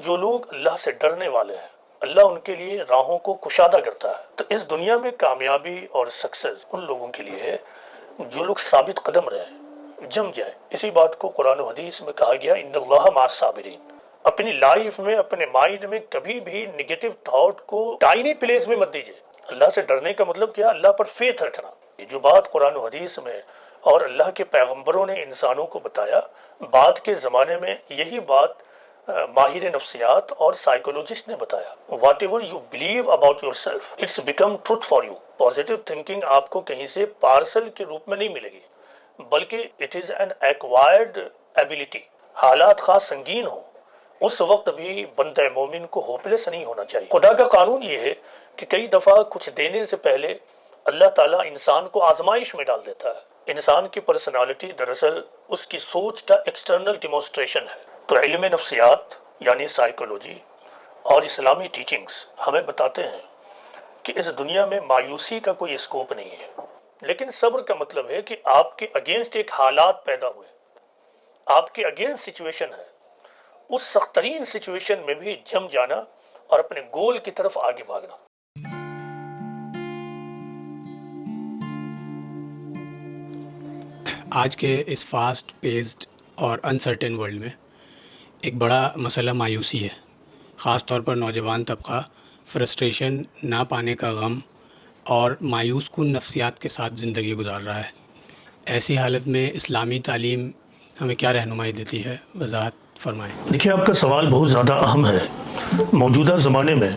جو لوگ اللہ سے ڈرنے والے ہیں اللہ ان کے لیے راہوں کو کشادہ کرتا ہے۔ تو اس دنیا میں کامیابی اور سکسیس ان لوگوں کے لیے ہے جو لوگ ثابت قدم رہے، جم جائے۔ اسی بات کو قرآن و حدیث میں کہا گیا ان اللہ مع الصابرین۔ اپنی لائف میں اپنے مائنڈ میں کبھی بھی نگیٹو تھاٹ کو ٹائنی پلیس میں مت دیجیے۔ اللہ سے ڈرنے کا مطلب کیا؟ اللہ پر فیتھ رکھنا۔ یہ جو بات قرآن و حدیث میں اور اللہ کے پیغمبروں نے انسانوں کو بتایا، بعد کے زمانے میں یہی بات ماہر نفسیات اور سائیکولوجسٹ نے بتایا۔ Whatever you believe about yourself it's become truth for you. Positive thinking آپ کو کہیں سے پارسل کے روپ میں نہیں ملے گی، بلکہ it is an acquired ability. حالات خاص سنگین ہوں اس وقت بھی بندہ مومن کو ہوپلیس نہیں ہونا چاہیے۔ خدا کا قانون یہ ہے کہ کئی دفعہ کچھ دینے سے پہلے اللہ تعالیٰ انسان کو آزمائش میں ڈال دیتا ہے۔ انسان کی پرسنالٹی دراصل اس کی سوچ کا ایکسٹرنل ڈیمونسٹریشن ہے۔ تو علم نفسیات یعنی سائیکولوجی اور اسلامی ٹیچنگز ہمیں بتاتے ہیں کہ اس دنیا میں مایوسی کا کوئی اسکوپ نہیں ہے، لیکن صبر کا مطلب ہے کہ آپ کے اگینسٹ ایک حالات پیدا ہوئے، آپ کے اگینسٹ سچویشن ہے، اس سخت ترین سچویشن میں بھی جم جانا اور اپنے گول کی طرف آگے بھاگنا۔ آج کے اس فاسٹ پیسڈ اور انسرٹن ورلڈ میں ایک بڑا مسئلہ مایوسی ہے۔ خاص طور پر نوجوان طبقہ فرسٹریشن، نہ پانے کا غم اور مایوس کن نفسیات کے ساتھ زندگی گزار رہا ہے۔ ایسی حالت میں اسلامی تعلیم ہمیں کیا رہنمائی دیتی ہے؟ وضاحت فرمائیں۔ دیکھیے، آپ کا سوال بہت زیادہ اہم ہے۔ موجودہ زمانے میں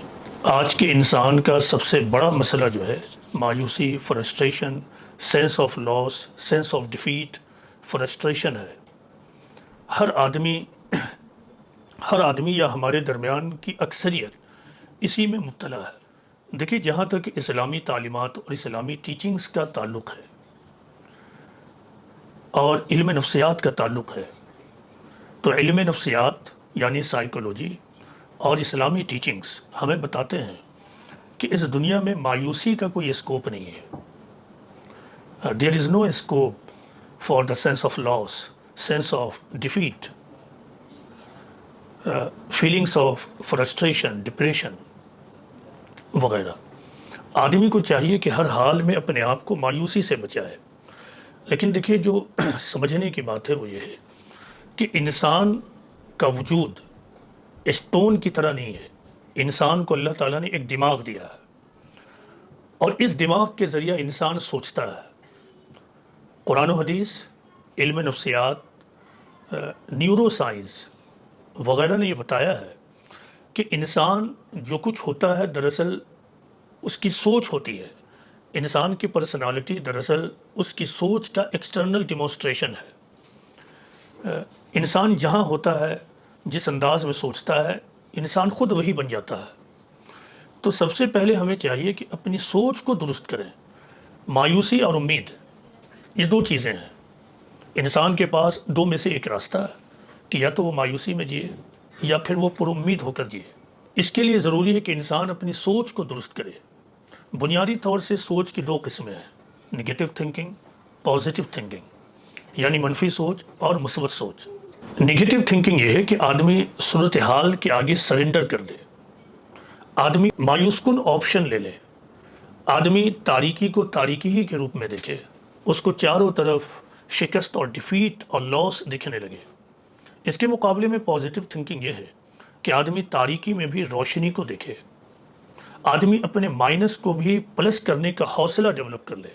آج کے انسان کا سب سے بڑا مسئلہ جو ہے مایوسی، frustration, sense of loss, sense of defeat, frustration ہے۔ ہر آدمی یا ہمارے درمیان کی اکثریت اسی میں مبتلا ہے۔ دیکھیے، جہاں تک اسلامی تعلیمات اور اسلامی ٹیچنگز کا تعلق ہے اور علم نفسیات کا تعلق ہے، تو علم نفسیات یعنی سائیکولوجی اور اسلامی ٹیچنگز ہمیں بتاتے ہیں کہ اس دنیا میں مایوسی کا کوئی اسکوپ نہیں ہے۔ There is no scope for the sense of loss, sense of defeat, feelings of frustration, depression وغیرہ۔ آدمی کو چاہیے کہ ہر حال میں اپنے آپ کو مایوسی سے بچائے۔ لیکن دیکھیے، جو سمجھنے کی بات ہے وہ یہ ہے کہ انسان کا وجود اسٹون کی طرح نہیں ہے۔ انسان کو اللہ تعالیٰ نے ایک دماغ دیا ہے اور اس دماغ کے ذریعہ انسان سوچتا ہے۔ قرآن و حدیث، علم نفسیات، نیورو سائنس وغیرہ نے یہ بتایا ہے کہ انسان جو کچھ ہوتا ہے دراصل اس کی سوچ ہوتی ہے۔ انسان کی پرسنالٹی دراصل اس کی سوچ کا ایکسٹرنل ڈیمونسٹریشن ہے۔ انسان جہاں ہوتا ہے، جس انداز میں سوچتا ہے، انسان خود وہی بن جاتا ہے۔ تو سب سے پہلے ہمیں چاہیے کہ اپنی سوچ کو درست کریں۔ مایوسی اور امید یہ دو چیزیں ہیں۔ انسان کے پاس دو میں سے ایک راستہ ہے کہ یا تو وہ مایوسی میں جیے یا پھر وہ پر امید ہو کر جیے۔ اس کے لیے ضروری ہے کہ انسان اپنی سوچ کو درست کرے۔ بنیادی طور سے سوچ کی دو قسمیں ہیں، نگیٹو تھنکنگ، پازیٹیو تھنکنگ، یعنی منفی سوچ اور مثبت سوچ۔ نگیٹو تھنکنگ یہ ہے کہ آدمی صورتحال کے آگے سرنڈر کر دے، آدمی مایوس کن آپشن لے لے، آدمی تاریکی کو تاریکی ہی کے روپ میں دیکھے، اس کو چاروں طرف شکست اور ڈیفیٹ اور لاس دکھنے لگے۔ اس کے مقابلے میں پازیٹیو تھنکنگ یہ ہے کہ آدمی تاریکی میں بھی روشنی کو دیکھے، آدمی اپنے مائنس کو بھی پلس کرنے کا حوصلہ ڈیولپ کر لے،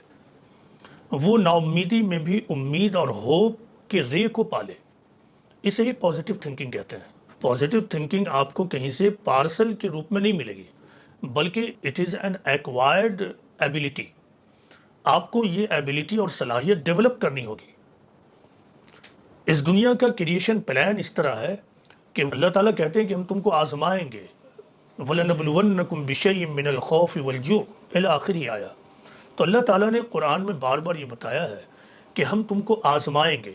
وہ نا امیدی میں بھی امید اور ہوپ کے رے کو پالے۔ اسے ہی پازیٹیو تھنکنگ کہتے ہیں۔ پازیٹیو تھنکنگ آپ کو کہیں سے پارسل کے روپ میں نہیں ملے گی، بلکہ it is an acquired ability. آپ کو یہ ایبلٹی اور صلاحیت ڈیولپ کرنی ہوگی۔ اس دنیا کا کریشن پلان اس طرح ہے کہ اللہ تعالیٰ کہتے ہیں کہ ہم تم کو آزمائیں گے، وَلَنَبْلُوَنَّكُمْ بِشَيْءٍ مِّنَ الْخَوْفِ وَالْجُوعِ الی آخری آیا۔ تو اللہ تعالیٰ نے قرآن میں بار بار یہ بتایا ہے کہ ہم تم کو آزمائیں گے،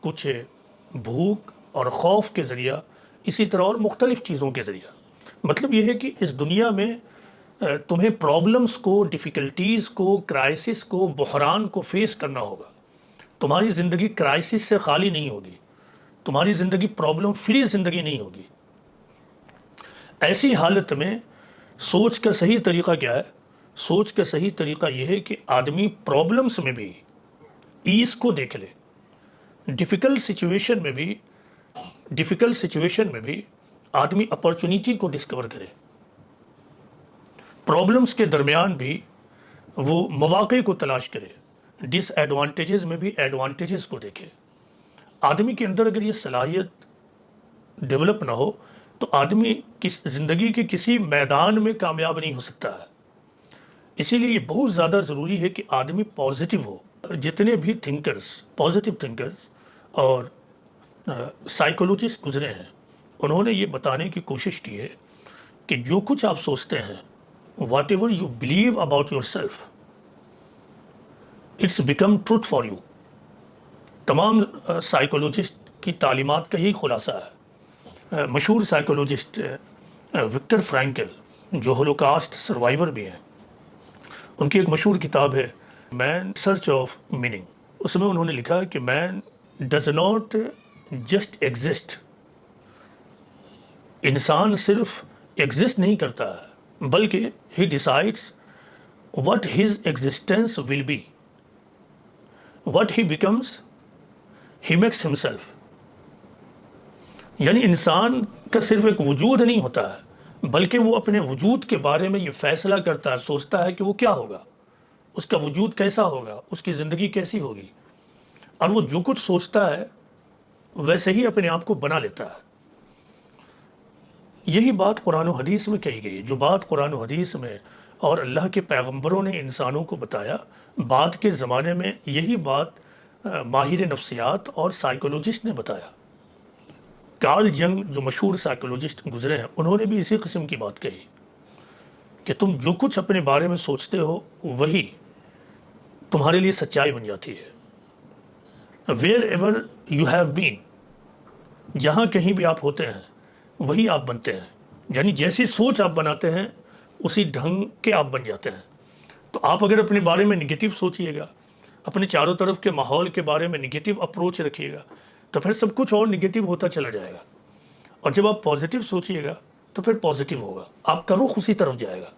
کچھ بھوک اور خوف کے ذریعہ، اسی طرح اور مختلف چیزوں کے ذریعہ۔ مطلب یہ ہے کہ اس دنیا میں تمہیں پرابلمز کو، ڈیفیکلٹیز کو، کرائسس کو، بحران کو فیس کرنا ہوگا۔ تمہاری زندگی کرائسس سے خالی نہیں ہوگی، تمہاری زندگی پرابلم فری زندگی نہیں ہوگی۔ ایسی حالت میں سوچ کا صحیح طریقہ کیا ہے؟ سوچ کا صحیح طریقہ یہ ہے کہ آدمی پرابلمس میں بھی ایز کو دیکھ لے، ڈیفیکلٹ سچویشن میں بھی آدمی اپرچونیٹی کو ڈسکور کرے، پرابلمس کے درمیان بھی وہ مواقع کو تلاش کرے، ڈس ایڈوانٹیجز میں بھی ایڈوانٹیجز کو دیکھے۔ آدمی کے اندر اگر یہ صلاحیت ڈیولپ نہ ہو تو آدمی زندگی کے کسی میدان میں کامیاب نہیں ہو سکتا ہے۔ اسی لیے یہ بہت زیادہ ضروری ہے کہ آدمی پازیٹیو ہو۔ جتنے بھی پازیٹیو تھنکرز اور سائیکولوجسٹ گزرے ہیں، انہوں نے یہ بتانے کی کوشش کی ہے کہ جو کچھ آپ سوچتے ہیں، whatever you believe about yourself, it's become truth for you. تمام سائیکولوجسٹ کی تعلیمات کا یہی خلاصہ ہے۔ مشہور سائیکولوجسٹ وکٹر فرینکل، جو ہولوکاسٹ سروائیور بھی ہیں، ان کی ایک مشہور کتاب ہے مین سرچ آف میننگ۔ اس میں انہوں نے لکھا کہ man does not just exist, انسان صرف ایگزسٹ نہیں کرتا ہے بلکہ ہی decides what his existence will be, what he becomes, he makes himself۔ یعنی انسان کا صرف ایک وجود نہیں ہوتا ہے بلکہ وہ اپنے وجود کے بارے میں یہ فیصلہ کرتا ہے، سوچتا ہے کہ وہ کیا ہوگا، اس کا وجود کیسا ہوگا، اس کی زندگی کیسی ہوگی، اور وہ جو کچھ سوچتا ہے ویسے ہی اپنے آپ کو بنا لیتا ہے۔ یہی بات قرآن و حدیث میں کہی گئی، جو بات قرآن و حدیث میں اور اللہ کے پیغمبروں نے انسانوں کو بتایا، بعد کے زمانے میں یہی بات ماہر نفسیات اور سائیکولوجسٹ نے بتایا۔ کارل جنگ جو مشہور سائیکولوجسٹ گزرے ہیں، انہوں نے بھی اسی قسم کی بات کہی کہ تم جو کچھ اپنے بارے میں سوچتے ہو وہی تمہارے لیے سچائی بن جاتی ہے۔ Where ever you have been, جہاں کہیں بھی آپ ہوتے ہیں وہی آپ بنتے ہیں، یعنی جیسی سوچ آپ بناتے ہیں اسی ڈھنگ کے آپ بن جاتے ہیں۔ تو آپ اگر اپنے بارے میں نگیٹو سوچئے گا، اپنے چاروں طرف کے ماحول کے بارے میں نگیٹو اپروچ رکھیے گا، تو پھر سب کچھ اور نگیٹو ہوتا چلا جائے گا۔ اور جب آپ پازیٹیو سوچئے گا تو پھر پازیٹیو ہوگا، آپ کا رخ اسی طرف جائے گا،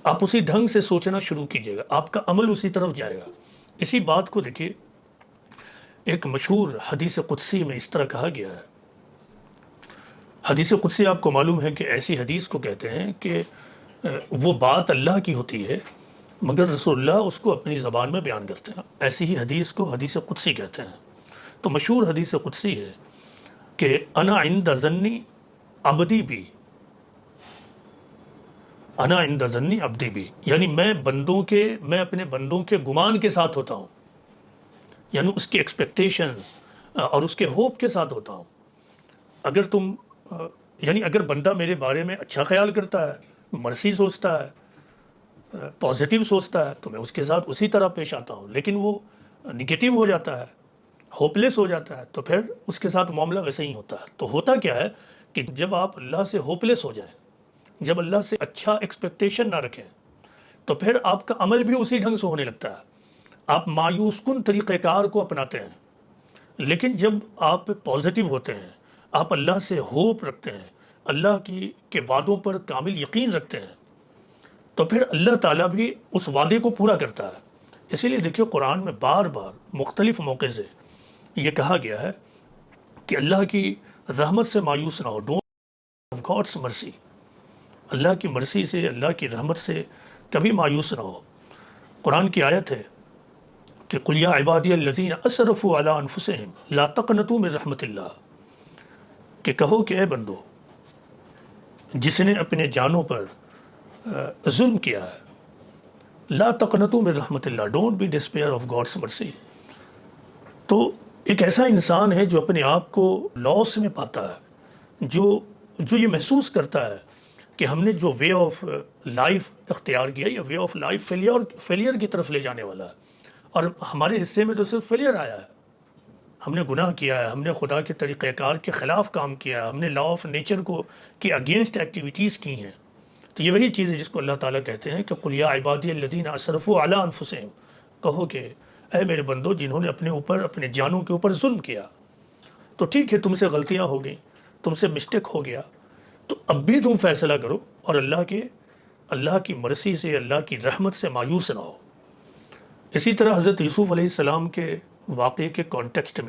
آپ اسی ڈھنگ سے سوچنا شروع کیجئے گا، آپ کا عمل اسی طرف جائے گا۔ اسی بات کو دیکھیے، ایک مشہور حدیث قدسی میں اس طرح کہا گیا ہے۔ حدیث قدسی آپ کو معلوم ہے کہ ایسی حدیث کو کہتے ہیں کہ وہ بات اللہ کی ہوتی ہے مگر رسول اللہ اس کو اپنی زبان میں بیان کرتے ہیں، ایسی ہی حدیث کو حدیث قدسی کہتے ہیں۔ تو مشہور حدیث قدسی ہے کہ انا عند ظنی عبدی بھی، انا عند ظنی عبدی بھی، یعنی میں اپنے بندوں کے گمان کے ساتھ ہوتا ہوں، یعنی اس کی ایکسپیکٹیشنز اور اس کے ہوپ کے ساتھ ہوتا ہوں۔ اگر بندہ میرے بارے میں اچھا خیال کرتا ہے، مرسی سوچتا ہے، پازیٹیو سوچتا ہے، تو میں اس کے ساتھ اسی طرح پیش آتا ہوں۔ لیکن وہ نگیٹیو ہو جاتا ہے، ہوپ لیس ہو جاتا ہے، تو پھر اس کے ساتھ معاملہ ویسے ہی ہوتا ہے۔ تو ہوتا کیا ہے کہ جب آپ اللہ سے ہوپ لیس ہو جائیں، جب اللہ سے اچھا ایکسپیکٹیشن نہ رکھیں، تو پھر آپ کا عمل بھی اسی ڈھنگ سے ہونے لگتا ہے، آپ مایوس کن طریقہ کار کو اپناتے ہیں۔ لیکن جب آپ پازیٹیو ہوتے ہیں، آپ اللہ سے ہوپ رکھتے ہیں، اللہ کے وعدوں پر کامل یقین رکھتے ہیں، تو پھر اللہ تعالیٰ بھی اس وعدے کو پورا کرتا ہے۔ اسی لیے دیکھیے قرآن میں بار بار مختلف موقع سے یہ کہا گیا ہے کہ اللہ کی رحمت سے مایوس نہ ہو، ڈونٹ گاڈس مرسی، اللہ کی مرسی سے، اللہ کی رحمت سے کبھی مایوس نہ ہو۔ قرآن کی آیت ہے کہ قل یا عبادی الذین اسرفوا علی انفسہم لا تقنطوا من رحمت اللہ، کہ کہو کہ اے بندو جس نے اپنے جانوں پر ظلم کیا ہے، لا تقنطوا من رحمت اللہ، don't be despair of God's mercy. تو ایک ایسا انسان ہے جو اپنے آپ کو لاس میں پاتا ہے، جو یہ محسوس کرتا ہے کہ ہم نے جو وے آف لائف اختیار کیا، یا وے آف لائف فیلئر کی طرف لے جانے والا ہے، اور ہمارے حصے میں تو صرف فیلئر آیا ہے۔ ہم نے گناہ کیا ہے، ہم نے خدا کے طریقہ کار کے خلاف کام کیا ہے، ہم نے لا آف نیچر کے اگینسٹ ایکٹیویٹیز کی ہیں۔ تو یہ وہی چیز ہے جس کو اللہ تعالیٰ کہتے ہیں کہ قل یا عبادی الذین اسرفوا علی انفسہم، کہو کہ اے میرے بندو جنہوں نے اپنے اوپر، اپنے جانوں کے اوپر ظلم کیا۔ تو ٹھیک ہے، تم سے غلطیاں ہو گئیں، تم سے مسٹیک ہو گیا، تو اب بھی تم فیصلہ کرو اور اللہ کی مرضی سے، اللہ کی رحمت سے مایوس نہ ہو۔ اسی طرح حضرت یوسف علیہ السلام کے واقعے کے کانٹیکسٹ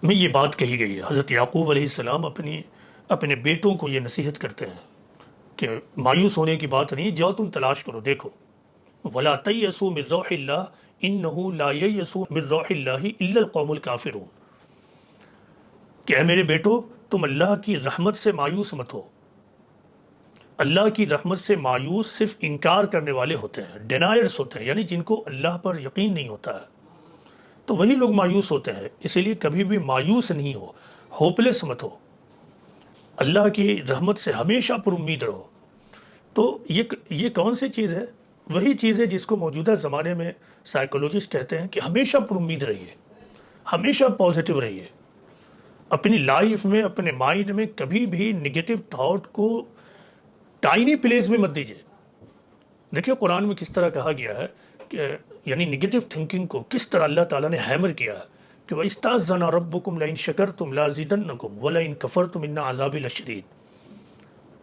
میں یہ بات کہی گئی ہے۔ حضرت یعقوب علیہ السلام اپنے بیٹوں کو یہ نصیحت کرتے ہیں کہ مایوس ہونے کی بات نہیں، جاؤ تم تلاش کرو، دیکھو وَلَا تَيْأَسُوا مِن رَوْحِ اللَّهِ إِنَّهُ لَا يَيْأَسُ مِن رَوْحِ اللَّهِ إِلَّا الْقَوْمُ الْكَافِرُونَ کہ اے میرے بیٹو، تم اللہ کی رحمت سے مایوس مت ہو۔ اللہ کی رحمت سے مایوس صرف انکار کرنے والے ہوتے ہیں، ڈینائرز ہوتے ہیں، یعنی جن کو اللہ پر یقین نہیں ہوتا ہے، تو وہی لوگ مایوس ہوتے ہیں۔ اسی لیے کبھی بھی مایوس نہیں ہو، ہوپلیس مت ہو، اللہ کی رحمت سے ہمیشہ پر امید رہو۔ تو یہ کون سی چیز ہے؟ وہی چیز ہے جس کو موجودہ زمانے میں سائیکولوجسٹ کہتے ہیں کہ ہمیشہ پر امید رہیے، ہمیشہ پازیٹیو رہیے، اپنی لائف میں، اپنے مائنڈ میں کبھی بھی نگیٹو تھاٹ کو ٹائنی پلیس میں مت دیجیے۔ دیکھیے قرآن میں کس طرح کہا گیا ہے کہ یعنی نگیٹو تھنکنگ کو کس طرح اللہ تعالیٰ نے ہیمر کیا ہے کہ وَإِسْتَأْذَنَ رَبُّكُمْ لَئِن شَكَرْتُمْ لَأَزِيدَنَّكُمْ وَلَئِن كَفَرْتُمْ إِنَّ عَذَابِي لَشَدِيدٌ۔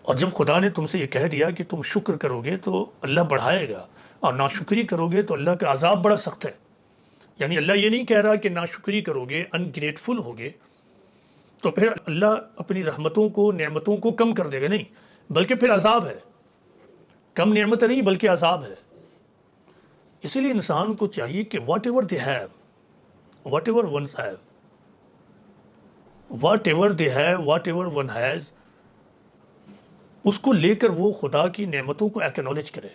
اور جب خدا نے تم سے یہ کہہ دیا کہ تم شکر کرو گے تو اللہ بڑھائے گا، اور ناشکری کرو گے تو اللہ کا عذاب بڑا سخت ہے۔ یعنی اللہ یہ نہیں کہہ رہا کہ ناشکری کرو گے، انگریٹفل ہوگے تو پھر اللہ اپنی رحمتوں کو، نعمتوں کو کم کر دے گا، نہیں، بلکہ پھر عذاب ہے، کم نعمت نہیں بلکہ عذاب ہے۔ اسی لیے انسان کو چاہیے کہ whatever they have, whatever one have, whatever they have, whatever one has, اس کو لے کر وہ خدا کی نعمتوں کو ایکنالج کرے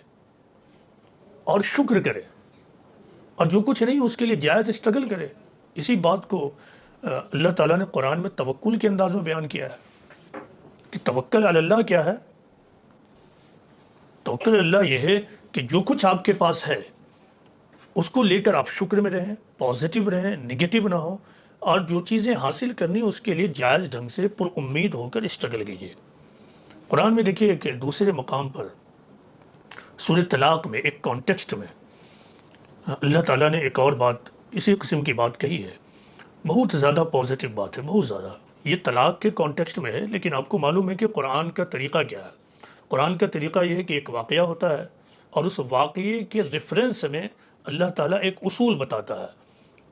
اور شکر کرے، اور جو کچھ نہیں اس کے لیے جائز اسٹرگل کرے۔ اسی بات کو اللہ تعالیٰ نے قرآن میں توکل کے انداز میں بیان کیا ہے کہ توکل علی اللہ کیا ہے؟ توکل اللہ یہ ہے کہ جو کچھ آپ کے پاس ہے اس کو لے کر آپ شکر میں رہیں، پازیٹیو رہیں، نگیٹو نہ ہو، اور جو چیزیں حاصل کرنی اس کے لیے جائز ڈھنگ سے پر امید ہو کر اسٹرگل کیجیے۔ قرآن میں دیکھیے کہ دوسرے مقام پر سورہ طلاق میں ایک کانٹیکسٹ میں اللہ تعالیٰ نے ایک اور بات، اسی قسم کی بات کہی ہے، بہت زیادہ پازیٹیو بات ہے، بہت زیادہ۔ یہ طلاق کے کانٹیکسٹ میں ہے، لیکن آپ کو معلوم ہے کہ قرآن کا طریقہ کیا ہے۔ قرآن کا طریقہ یہ ہے کہ ایک واقعہ ہوتا ہے اور اس واقعے کے ریفرنس میں اللہ تعالیٰ ایک اصول بتاتا ہے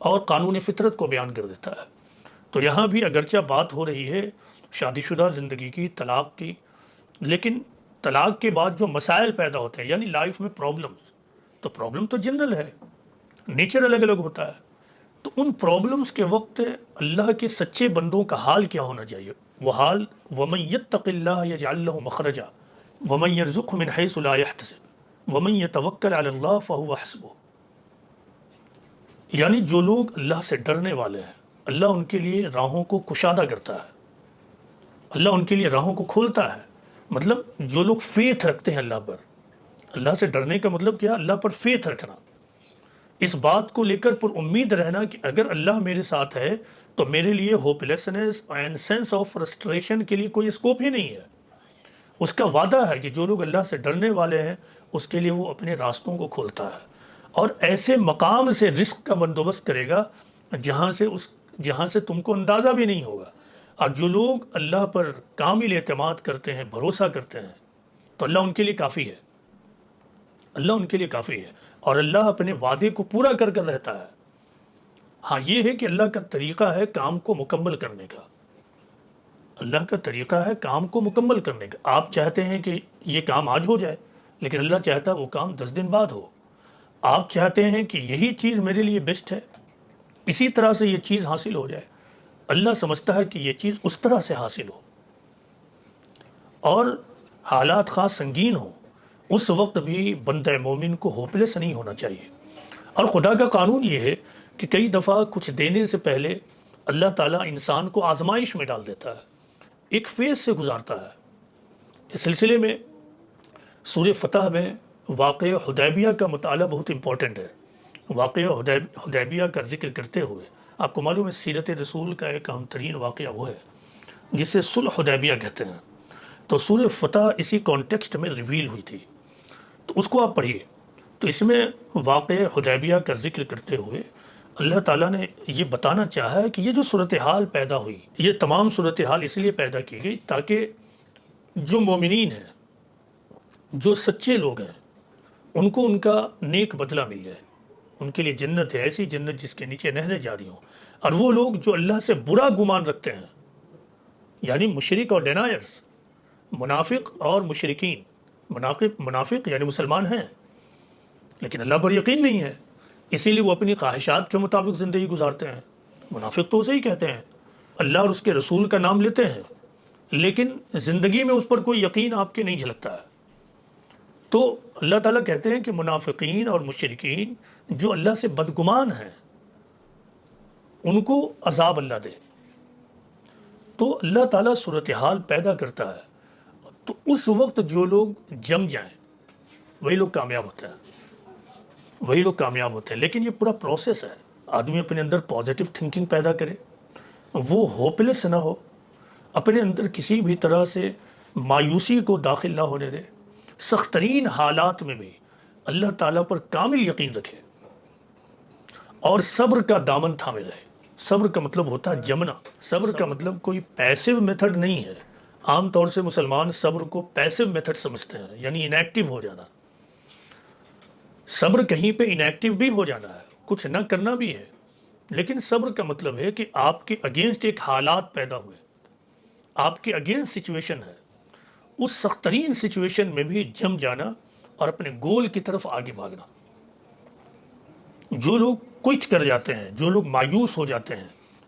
اور قانون فطرت کو بیان کر دیتا ہے۔ تو یہاں بھی اگرچہ بات ہو رہی ہے شادی شدہ زندگی کی، طلاق کی، لیکن طلاق کے بعد جو مسائل پیدا ہوتے ہیں یعنی لائف میں پرابلمز، تو پرابلم تو جنرل ہے، نیچر الگ الگ ہوتا ہے، تو ان پرابلمز کے وقت اللہ کے سچے بندوں کا حال کیا ہونا چاہیے؟ وہ حال وَمَن يَتَّقِ اللَّهَ يَجْعَل لَّهُ مَخْرَجًا وَمَن يَرْزُقْهُ مِنْ حَيْثُ لَا يَحْتَسِبُ وَمَن يَتَوَكَّلْ عَلَى اللَّهِ فَهُوَ حَسْبُهُ۔ یعنی جو لوگ اللہ سے ڈرنے والے ہیں، اللہ ان کے لیے راہوں کو کشادہ کرتا ہے، اللہ ان کے لیے راہوں کو کھولتا ہے۔ مطلب جو لوگ فیتھ رکھتے ہیں اللہ پر، اللہ سے ڈرنے کا مطلب کیا؟ اللہ پر فیتھ رکھنا، اس بات کو لے کر پر امید رہنا کہ اگر اللہ میرے ساتھ ہے تو میرے لیے hope lessons and sense of frustration کے لیے کوئی اسکوپ ہی نہیں ہے۔ اس کا وعدہ ہے کہ جو لوگ اللہ سے ڈرنے والے ہیں اس کے لیے وہ اپنے راستوں کو کھولتا ہے اور ایسے مقام سے رزق کا بندوبست کرے گا جہاں سے تم کو اندازہ بھی نہیں ہوگا۔ اور جو لوگ اللہ پر کامل اعتماد کرتے ہیں، بھروسہ کرتے ہیں، تو اللہ ان کے لیے کافی ہے، اللہ ان کے لیے کافی ہے، اور اللہ اپنے وعدے کو پورا کر کر رہتا ہے۔ ہاں یہ ہے کہ اللہ کا طریقہ ہے کام کو مکمل کرنے کا، اللہ کا طریقہ ہے کام کو مکمل کرنے کا۔ آپ چاہتے ہیں کہ یہ کام آج ہو جائے، لیکن اللہ چاہتا ہے وہ کام 10 دن بعد ہو۔ آپ چاہتے ہیں کہ یہی چیز میرے لیے بیسٹ ہے، اسی طرح سے یہ چیز حاصل ہو جائے، اللہ سمجھتا ہے کہ یہ چیز اس طرح سے حاصل ہو، اور حالات خاص سنگین ہوں، اس وقت بھی بندہ مومن کو ہوپلیس نہیں ہونا چاہیے۔ اور خدا کا قانون یہ ہے کہ کئی دفعہ کچھ دینے سے پہلے اللہ تعالیٰ انسان کو آزمائش میں ڈال دیتا ہے، ایک فیز سے گزارتا ہے۔ اس سلسلے میں سورہ فتح میں واقعہ حدیبیہ کا مطالعہ بہت امپورٹنٹ ہے۔ واقعہ حدیبیہ کا ذکر کرتے ہوئے آپ کو معلوم ہے سیرت رسول کا ایک اہم ترین واقعہ وہ ہے جسے صلح حدیبیہ کہتے ہیں، تو سورہ فتح اسی کانٹیکسٹ میں ریویل ہوئی تھی، تو اس کو آپ پڑھیے۔ تو اس میں واقعہ حدیبیہ کا ذکر کرتے ہوئے اللہ تعالیٰ نے یہ بتانا چاہا ہے کہ یہ جو صورتحال پیدا ہوئی، یہ تمام صورتحال اس لیے پیدا کی گئی تاکہ جو مومنین ہیں، جو سچے لوگ ہیں، ان کو ان کا نیک بدلہ مل جائے. ان کے لیے جنت ہے، ایسی جنت جس کے نیچے نہریں جاری ہوں. اور وہ لوگ جو اللہ سے برا گمان رکھتے ہیں، یعنی مشرک اور ڈینائرز، منافق اور مشرکین. منافق یعنی مسلمان ہیں لیکن اللہ پر یقین نہیں ہے، اسی لیے وہ اپنی خواہشات کے مطابق زندگی گزارتے ہیں. منافق تو اسے ہی کہتے ہیں، اللہ اور اس کے رسول کا نام لیتے ہیں لیکن زندگی میں اس پر کوئی یقین آپ کے نہیں جھلکتا ہے. تو اللہ تعالیٰ کہتے ہیں کہ منافقین اور مشرکین جو اللہ سے بدگمان ہیں ان کو عذاب اللہ دے. تو اللہ تعالیٰ صورتحال پیدا کرتا ہے تو اس وقت جو لوگ جم جائیں وہی لوگ کامیاب ہوتے ہیں، وہی لوگ کامیاب ہوتے ہیں. لیکن یہ پورا پروسیس ہے. آدمی اپنے اندر پازیٹیو تھنکنگ پیدا کرے، وہ ہوپلیس نہ ہو، اپنے اندر کسی بھی طرح سے مایوسی کو داخل نہ ہونے دے، سخت ترین حالات میں بھی اللہ تعالیٰ پر کامل یقین رکھے اور صبر کا دامن تھامے رہے. صبر کا مطلب ہوتا ہے جمنا. صبر کا مطلب کوئی پیسو میتھڈ نہیں ہے. عام طور سے مسلمان صبر کو پیسو میتھڈ سمجھتے ہیں، یعنی انیکٹیو ہو جانا. صبر کہیں پہ انیکٹیو بھی ہو جانا ہے، کچھ نہ کرنا بھی ہے. لیکن صبر کا مطلب ہے کہ آپ کے اگینسٹ ایک حالات پیدا ہوئے، آپ کے اگینسٹ سچویشن ہے، اس سخت ترین سچویشن میں بھی جم جانا اور اپنے گول کی طرف آگے بھاگنا. جو لوگ کوئٹ کر جاتے ہیں، جو لوگ مایوس ہو جاتے ہیں،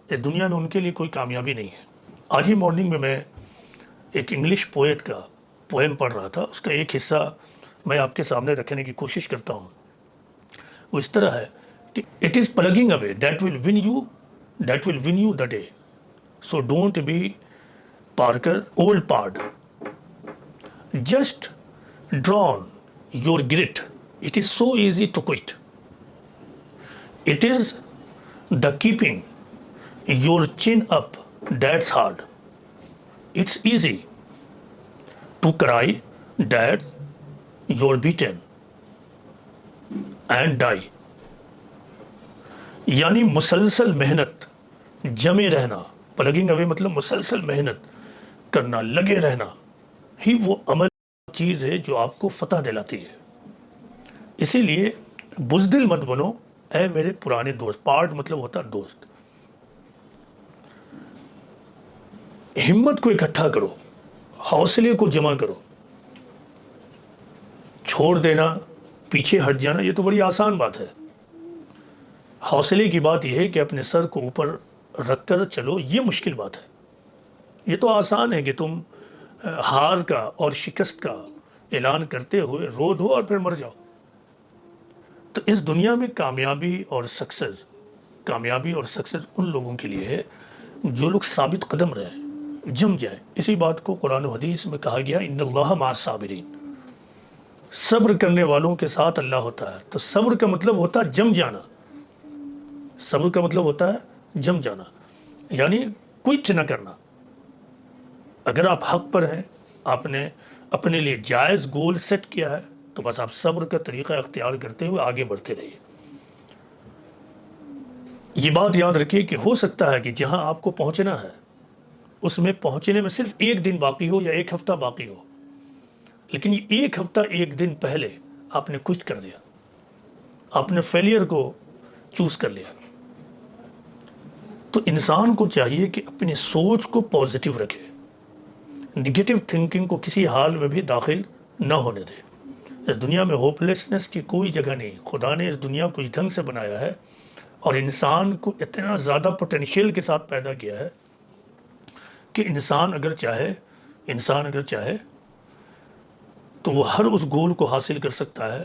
اس دنیا میں ان کے لیے کوئی کامیابی نہیں ہے. آج ہی مارننگ میں ایک انگلش پوئٹ کا پوئم پڑھ رہا تھا. اس کا ایک حصہ میں آپ کے سامنے رکھنے کی کوشش کرتا ہوں. وہ اس طرح ہے کہ it is plugging away that will win you the day, so don't be parker old pard, just drawn your grit. It is so easy to quit. It is the keeping your chin up that's hard. It's easy to cry that you're beaten and die. یعنی مسلسل محنت، جمے رہنا. Plugging اوے مطلب مسلسل محنت کرنا، لگے رہنا ہی وہ عمل چیز ہے جو آپ کو فتح دلاتی ہے. اسی لیے بزدل مت بنو اے میرے پرانے دوست. پارٹ مطلب ہوتا ہے دوست. ہمت کو اکٹھا کرو، حوصلے کو جمع کرو. چھوڑ دینا، پیچھے ہٹ جانا یہ تو بڑی آسان بات ہے. حوصلے کی بات یہ ہے کہ اپنے سر کو اوپر رکھ کر چلو، یہ مشکل بات ہے. یہ تو آسان ہے کہ تم ہار کا اور شکست کا اعلان کرتے ہوئے رو دو اور پھر مر جاؤ. تو اس دنیا میں کامیابی اور سکسیس ان لوگوں کے لیے ہے جو لوگ ثابت قدم رہیں، جم جائیں. اسی بات کو قرآن و حدیث میں کہا گیا ان اللہ مع الصابرین، صبر کرنے والوں کے ساتھ اللہ ہوتا ہے. تو صبر کا مطلب ہوتا ہے جم جانا. صبر کا مطلب ہوتا ہے جم جانا، یعنی کوئٹ نہ کرنا. اگر آپ حق پر ہیں، آپ نے اپنے لیے جائز گول سیٹ کیا ہے تو بس آپ صبر کا طریقہ اختیار کرتے ہوئے آگے بڑھتے رہیے. یہ بات یاد رکھیے کہ ہو سکتا ہے کہ جہاں آپ کو پہنچنا ہے اس میں پہنچنے میں صرف ایک دن باقی ہو یا ایک ہفتہ باقی ہو، لیکن یہ ایک ہفتہ ایک دن پہلے آپ نے کچھ کر دیا، آپ نے فیلئر کو چوز کر لیا. تو انسان کو چاہیے کہ اپنی سوچ کو پازیٹیو رکھے، نگیٹو تھنکنگ کو کسی حال میں بھی داخل نہ ہونے دے. اس دنیا میں ہوپلیسنس کی کوئی جگہ نہیں. خدا نے اس دنیا کو اس ڈھنگ سے بنایا ہے اور انسان کو اتنا زیادہ پوٹینشیل کے ساتھ پیدا کیا ہے کہ انسان اگر چاہے تو وہ ہر اس گول کو حاصل کر سکتا ہے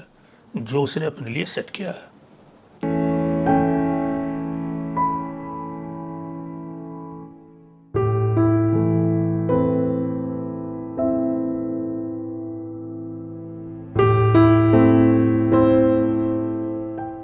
جو اس نے اپنے لیے سیٹ کیا ہے.